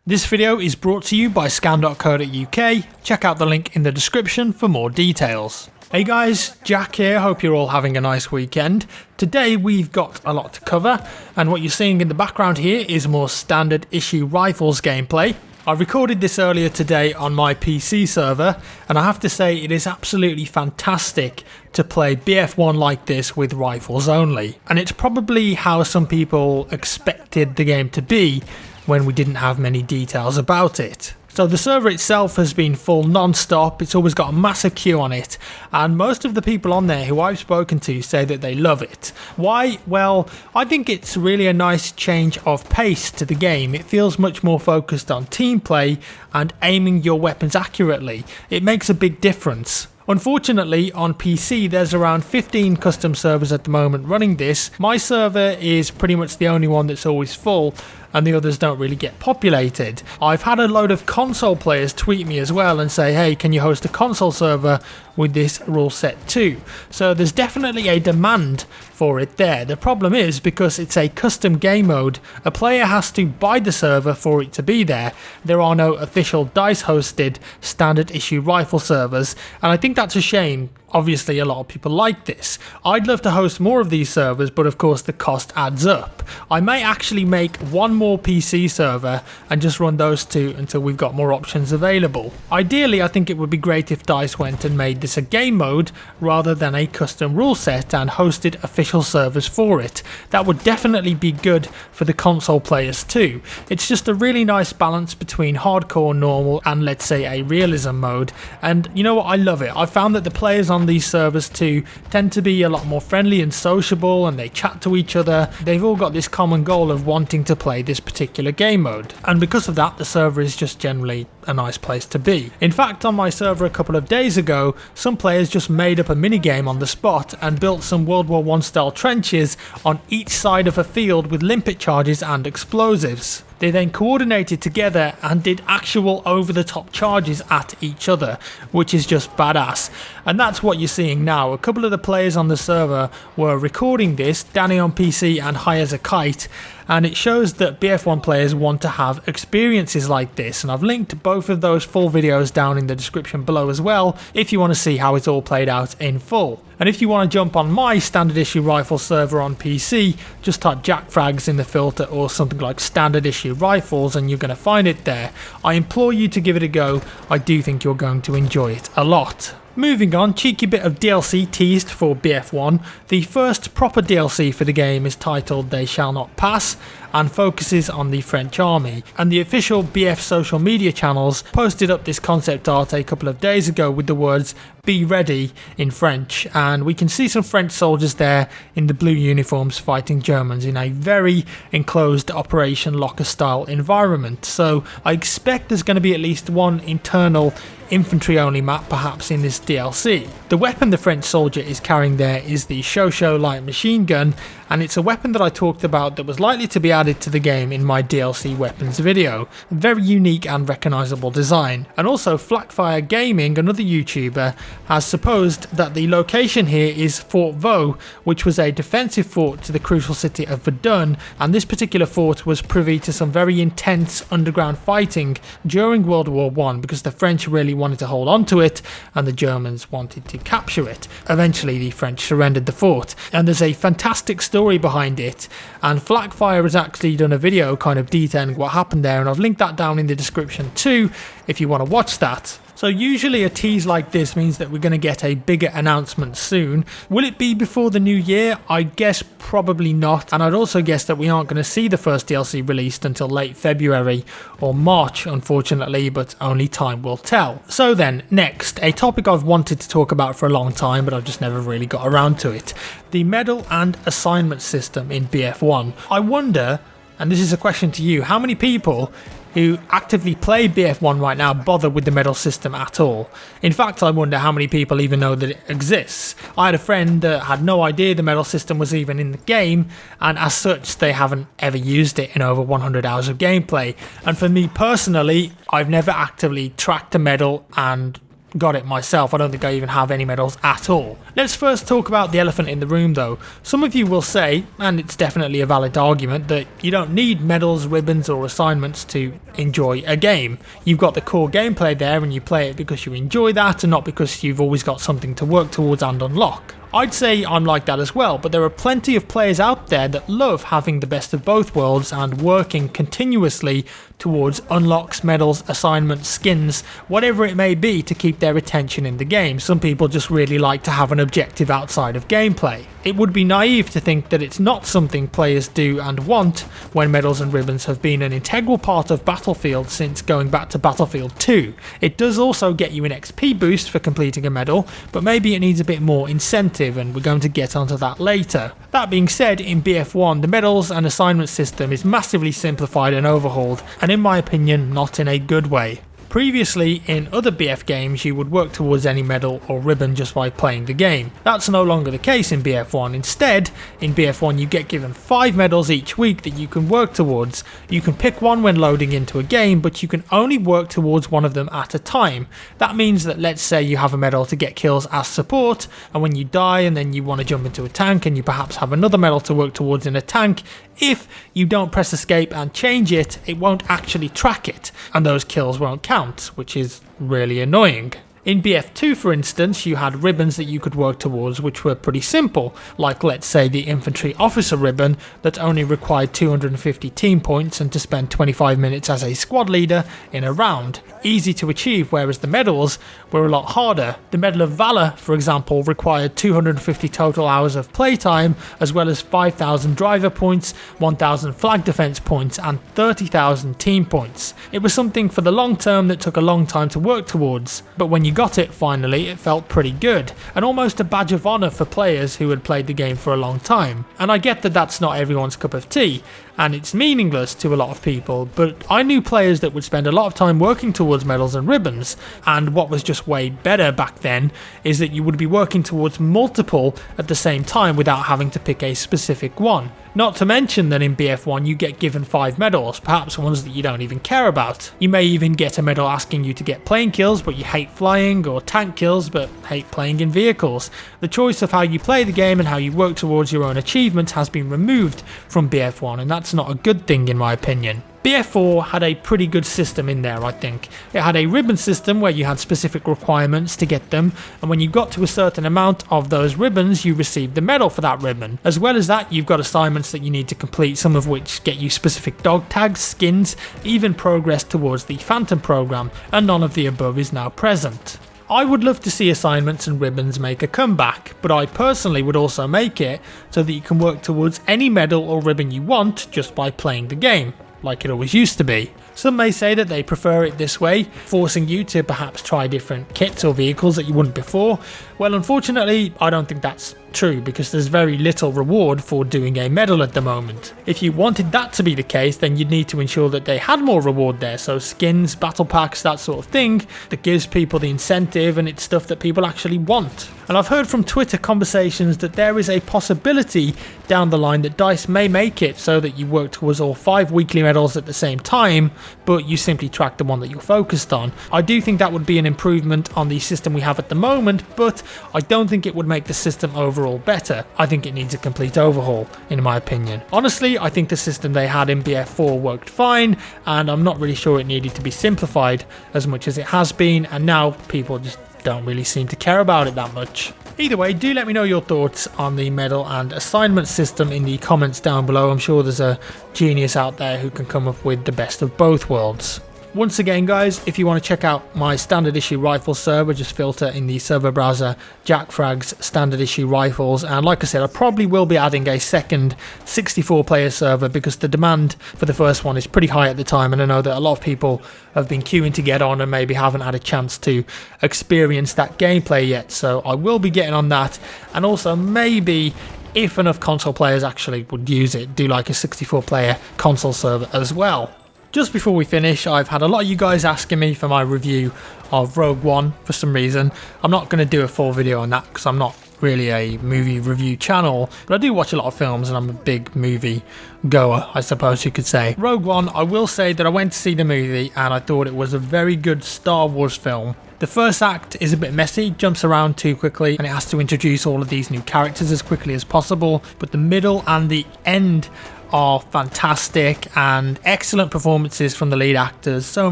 This video is brought to you by scan.co.uk. Check out the link in the description for more details. Hey guys, Jack here, hope you're all having a nice weekend. Today we've got a lot to cover, and what you're seeing in the background here is more standard issue rifles gameplay. I recorded this earlier today on my PC server, and I have to say it is absolutely fantastic to play BF1 like this with rifles only. And it's probably how some people expected the game to be when we didn't have many details about it. So the server itself has been full non-stop, it's always got a massive queue on it, and most of the people on there who I've spoken to say that they love it. Why? Well, I think it's really a nice change of pace to the game. It feels much more focused on team play and aiming your weapons accurately. It makes a big difference. Unfortunately, on PC there's around 15 custom servers at the moment running this. My server is pretty much the only one that's always full, and the others don't really get populated. I've had a load of console players tweet me as well and say, hey, can you host a console server with this rule set too? So there's definitely a demand for it there. The problem is, because it's a custom game mode, a player has to buy the server for it to be there. There are no official DICE hosted standard issue rifle servers, and I think that's a shame. Obviously a lot of people like this. I'd love to host more of these servers, but of course the cost adds up. I may actually make one more PC server and just run those two until we've got more options available. Ideally, I think it would be great if DICE went and made this a game mode rather than a custom rule set and hosted official servers for it. That would definitely be good for the console players too. It's just a really nice balance between hardcore, normal, and let's say a realism mode. And you know what, I love it. I found that the players on these servers too tend to be a lot more friendly and sociable, and they chat to each other. They've all got this common goal of wanting to play this particular game mode, and because of that the server is just generally a nice place to be. In fact, on my server a couple of days ago, some players just made up a minigame on the spot and built some World War I style trenches on each side of a field with limpet charges and explosives. They then coordinated together and did actual over-the-top charges at each other, which is just badass. And that's what you're seeing now. A couple of the players on the server were recording this, Danny on PC and High as a Kite, and it shows that BF1 players want to have experiences like this, and I've linked both of those full videos down in the description below as well if you want to see how it's all played out in full. And if you want to jump on my standard issue rifle server on PC, just type Jack Frags in the filter or something like standard issue rifles and you're going to find it there. I implore you to give it a go. I do think you're going to enjoy it a lot. Moving on, cheeky bit of DLC teased for BF1. The first proper DLC for the game is titled They Shall Not Pass and focuses on the French army. And the official BF social media channels posted up this concept art a couple of days ago with the words "Be ready" in French, and we can see some French soldiers there in the blue uniforms fighting Germans in a very enclosed Operation Locker style environment. So I expect there's going to be at least one internal infantry only map perhaps in this DLC. The weapon the French soldier is carrying there is the Shosho light machine gun, and it's a weapon that I talked about that was likely to be added to the game in my DLC weapons video. Very unique and recognisable design. And also Flakfire Gaming, another YouTuber, has supposed that the location here is Fort Vaux, which was a defensive fort to the crucial city of Verdun, and this particular fort was privy to some very intense underground fighting during World War I because the French really wanted to hold on to it and the Germans wanted to capture it. Eventually the French surrendered the fort, and there's a fantastic story behind it, and Flakfire has actually done a video kind of detailing what happened there, and I've linked that down in the description too if you want to watch that. So usually a tease like this means that we're going to get a bigger announcement soon. Will it be before the new year? I guess probably not, and I'd also guess that we aren't going to see the first DLC released until late February or March, unfortunately, but only time will tell. So then, next, a topic I've wanted to talk about for a long time, but I've just never really got around to it. The medal and assignment system in BF1. I wonder, and this is a question to you, how many people who actively play BF1 right now bother with the medal system at all? In fact, I wonder how many people even know that it exists. I had a friend that had no idea the medal system was even in the game, and as such they haven't ever used it in over 100 hours of gameplay. And for me personally, I've never actively tracked a medal and got it myself. I don't think I even have any medals at all. Let's first talk about the elephant in the room though. Some of you will say, and it's definitely a valid argument, that you don't need medals, ribbons or assignments to enjoy a game. You've got the core gameplay there and you play it because you enjoy that and not because you've always got something to work towards and unlock. I'd say I'm like that as well, but there are plenty of players out there that love having the best of both worlds and working continuously towards unlocks, medals, assignments, skins, whatever it may be to keep their attention in the game. Some people just really like to have an objective outside of gameplay. It would be naive to think that it's not something players do and want when medals and ribbons have been an integral part of Battlefield since going back to Battlefield 2. It does also get you an XP boost for completing a medal, but maybe it needs a bit more incentive, and we're going to get onto that later. That being said, in BF1 the medals and assignment system is massively simplified and overhauled, and in my opinion not in a good way. Previously, in other BF games, you would work towards any medal or ribbon just by playing the game. That's no longer the case in BF1. Instead, in BF1 you get given 5 medals each week that you can work towards. You can pick one when loading into a game, but you can only work towards one of them at a time. That means that, let's say you have a medal to get kills as support, and when you die and then you want to jump into a tank and you perhaps have another medal to work towards in a tank, if you don't press escape and change it, it won't actually track it, and those kills won't count, which is really annoying. In BF2 for instance, you had ribbons that you could work towards which were pretty simple, like let's say the infantry officer ribbon that only required 250 team points and to spend 25 minutes as a squad leader in a round. Easy to achieve, whereas the medals were a lot harder. The Medal of Valor, for example, required 250 total hours of playtime, as well as 5,000 driver points, 1,000 flag defense points and 30,000 team points. It was something for the long term that took a long time to work towards, but when you got it finally, it felt pretty good, and almost a badge of honour for players who had played the game for a long time. And I get that that's not everyone's cup of tea, and it's meaningless to a lot of people, but I knew players that would spend a lot of time working towards medals and ribbons, and what was just way better back then is that you would be working towards multiple at the same time without having to pick a specific one. Not to mention that in BF1 you get given 5 medals, perhaps ones that you don't even care about. You may even get a medal asking you to get plane kills but you hate flying, or tank kills but hate playing in vehicles. The choice of how you play the game and how you work towards your own achievements has been removed from BF1, and that's not a good thing in my opinion. BF4 had a pretty good system in there, I think. It had a ribbon system where you had specific requirements to get them, and when you got to a certain amount of those ribbons you received the medal for that ribbon. As well as that, you've got assignments that you need to complete, some of which get you specific dog tags, skins, even progress towards the Phantom program, and none of the above is now present. I would love to see assignments and ribbons make a comeback, but I personally would also make it so that you can work towards any medal or ribbon you want just by playing the game, like it always used to be. Some may say that they prefer it this way, forcing you to perhaps try different kits or vehicles that you wouldn't before. Well, unfortunately, I don't think that's true, because there's very little reward for doing a medal at the moment. If you wanted that to be the case, then you'd need to ensure that they had more reward there, so skins, battle packs, that sort of thing, that gives people the incentive and it's stuff that people actually want. And I've heard from Twitter conversations that there is a possibility down the line that DICE may make it so that you work towards all 5 weekly medals at the same time, but you simply track the one that you're focused on. I do think that would be an improvement on the system we have at the moment, but I don't think it would make the system overall better. I think it needs a complete overhaul, in my opinion. Honestly, I think the system they had in BF4 worked fine, and I'm not really sure it needed to be simplified as much as it has been, and now people just don't really seem to care about it that much. Either way, do let me know your thoughts on the medal and assignment system in the comments down below. I'm sure there's a genius out there who can come up with the best of both worlds. Once again guys, if you want to check out my standard issue rifles server, just filter in the server browser JackFrag's standard issue rifles, and like I said, I probably will be adding a second 64 player server because the demand for the first one is pretty high at the time, and I know that a lot of people have been queuing to get on and maybe haven't had a chance to experience that gameplay yet, so I will be getting on that. And also maybe, if enough console players actually would use it, do like a 64 player console server as well. Just before we finish, I've had a lot of you guys asking me for my review of Rogue One for some reason. I'm not going to do a full video on that because I'm not really a movie review channel, but I do watch a lot of films and I'm a big movie goer, I suppose you could say. Rogue One, I will say that I went to see the movie and I thought it was a very good Star Wars film. The first act is a bit messy, jumps around too quickly, and it has to introduce all of these new characters as quickly as possible, but the middle and the end are fantastic and excellent performances from the lead actors. So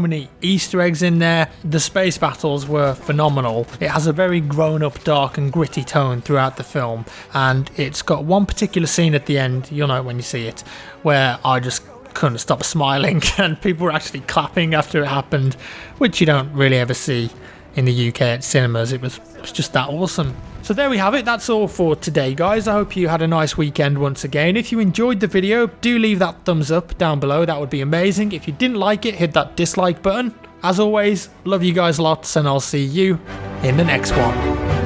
many Easter eggs in there. The space battles were phenomenal. It has a very grown-up, dark and gritty tone throughout the film, and it's got one particular scene at the end, you'll know it when you see it, where I just couldn't stop smiling and people were actually clapping after it happened, which you don't really ever see in the UK at cinemas. It was just that awesome. So there we have it, that's all for today guys. I hope you had a nice weekend once again. If you enjoyed the video, do leave that thumbs up down below, that would be amazing. If you didn't like it, hit that dislike button. As always, love you guys lots and I'll see you in the next one.